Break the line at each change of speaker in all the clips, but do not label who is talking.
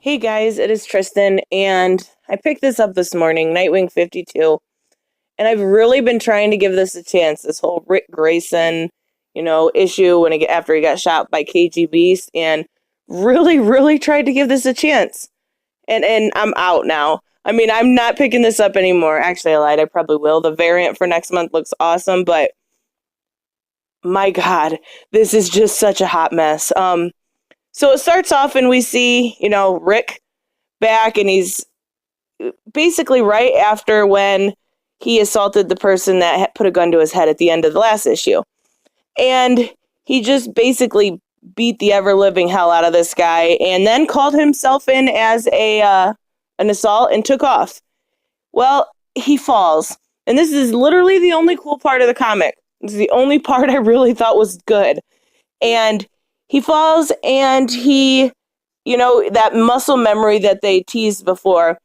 Hey guys, it is Tristan, and I picked this up this morning, Nightwing 52, and I've really been trying to give this a chance. This whole Rick Grayson, issue after he got shot by KG Beast, and really tried to give this a chance. And I'm out now. I mean, I'm not picking this up anymore. Actually, I lied. I probably will. The variant for next month looks awesome, but my God, this is just such a hot mess. So it starts off, and we see, Rick back, and he's basically right after when he assaulted the person that put a gun to his head at the end of the last issue. And he just basically beat the ever-living hell out of this guy and then called himself in as an assault and took off. Well, he falls. And this is literally the only cool part of the comic. This is the only part I really thought was good. And he falls, and he, that muscle memory that they teased before,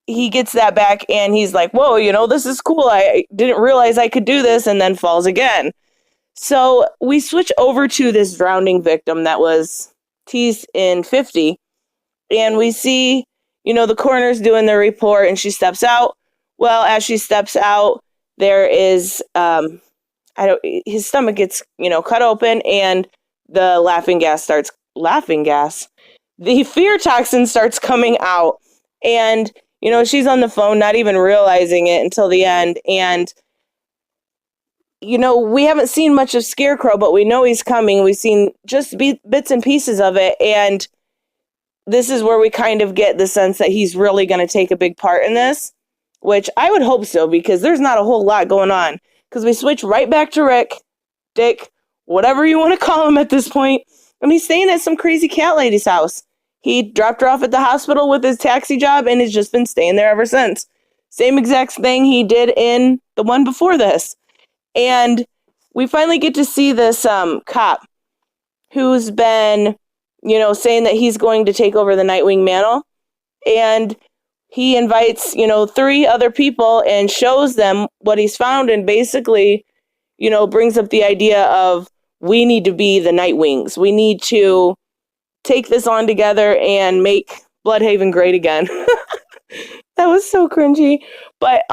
he gets that back, and he's like, whoa, this is cool. I didn't realize I could do this, and then falls again. So we switch over to this drowning victim that was teased in 50, and we see, the coroner's doing the report, and she steps out. Well, as she steps out, there is, his stomach gets, cut open, and the the fear toxin starts coming out, and she's on the phone, not even realizing it until the end. And we haven't seen much of Scarecrow, but we know he's coming. We've seen just bits and pieces of it, and this is where we kind of get the sense that he's really going to take a big part in this, which I would hope so, because there's not a whole lot going on. Because we switch right back to Dick, whatever you want to call him at this point, and he's staying at some crazy cat lady's house. He dropped her off at the hospital with his taxi job and has just been staying there ever since. Same exact thing he did in the one before this. And we finally get to see this cop who's been, saying that he's going to take over the Nightwing mantle. And he invites, 3 other people and shows them what he's found, and basically, brings up the idea of, we need to be the Nightwings. We need to take this on together and make Bloodhaven great again. That was so cringy. But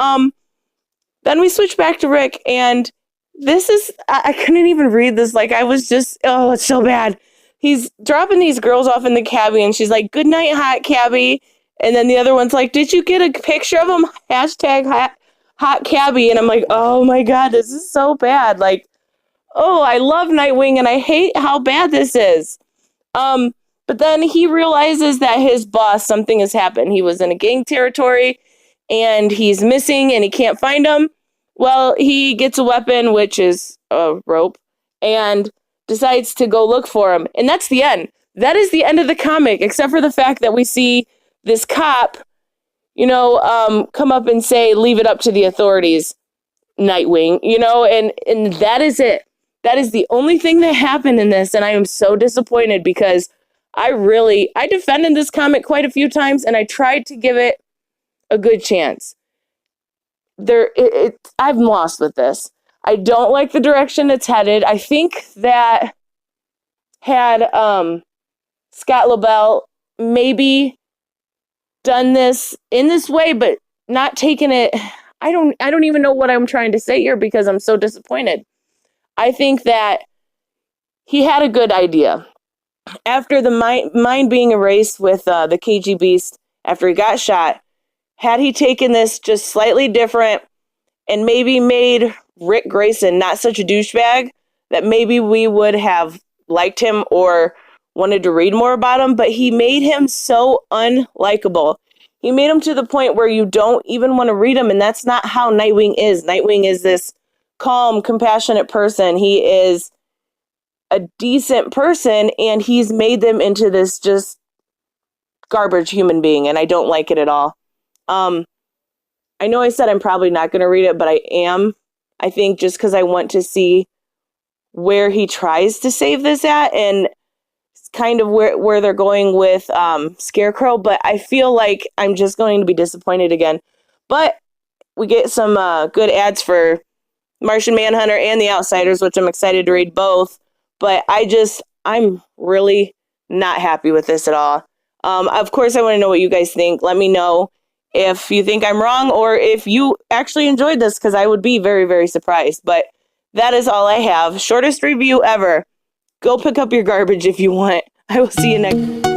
then we switch back to Rick, and this is, I couldn't even read this. Like, I was just, oh, it's so bad. He's dropping these girls off in the cabbie, and she's like, good night, hot cabbie. And then the other one's like, did you get a picture of him? Hashtag hot cabbie. And I'm like, oh my God, this is so bad. Like, oh, I love Nightwing, and I hate how bad this is. But then he realizes that his boss, something has happened. He was in a gang territory, and he's missing, and he can't find him. Well, he gets a weapon, which is a rope, and decides to go look for him. And that's the end. That is the end of the comic, except for the fact that we see this cop, come up and say, leave it up to the authorities, Nightwing, and that is it. That is the only thing that happened in this, and I am so disappointed, because I defended this comic quite a few times, and I tried to give it a good chance. I'm lost with this. I don't like the direction it's headed. I think that had Scott Lobdell maybe done this in this way, but not taken it. I don't even know what I'm trying to say here, because I'm so disappointed. I think that he had a good idea. After the mind being erased with the KG Beast, after he got shot, had he taken this just slightly different and maybe made Rick Grayson not such a douchebag, that maybe we would have liked him or wanted to read more about him, but he made him so unlikable. He made him to the point where you don't even want to read him, and that's not how Nightwing is. Nightwing is this calm, compassionate person. He is a decent person, and he's made them into this just garbage human being, and I don't like it at all. I know I said I'm probably not going to read it, but I am. I think just because I want to see where he tries to save this at, and kind of where they're going with Scarecrow, but I feel like I'm just going to be disappointed again. But we get some good ads for Martian Manhunter and The Outsiders, which I'm excited to read both. But I'm really not happy with this at all. Of course, I want to know what you guys think. Let me know if you think I'm wrong or if you actually enjoyed this, because I would be very, very surprised. But that is all I have. Shortest review ever. Go pick up your garbage if you want. I will see you next.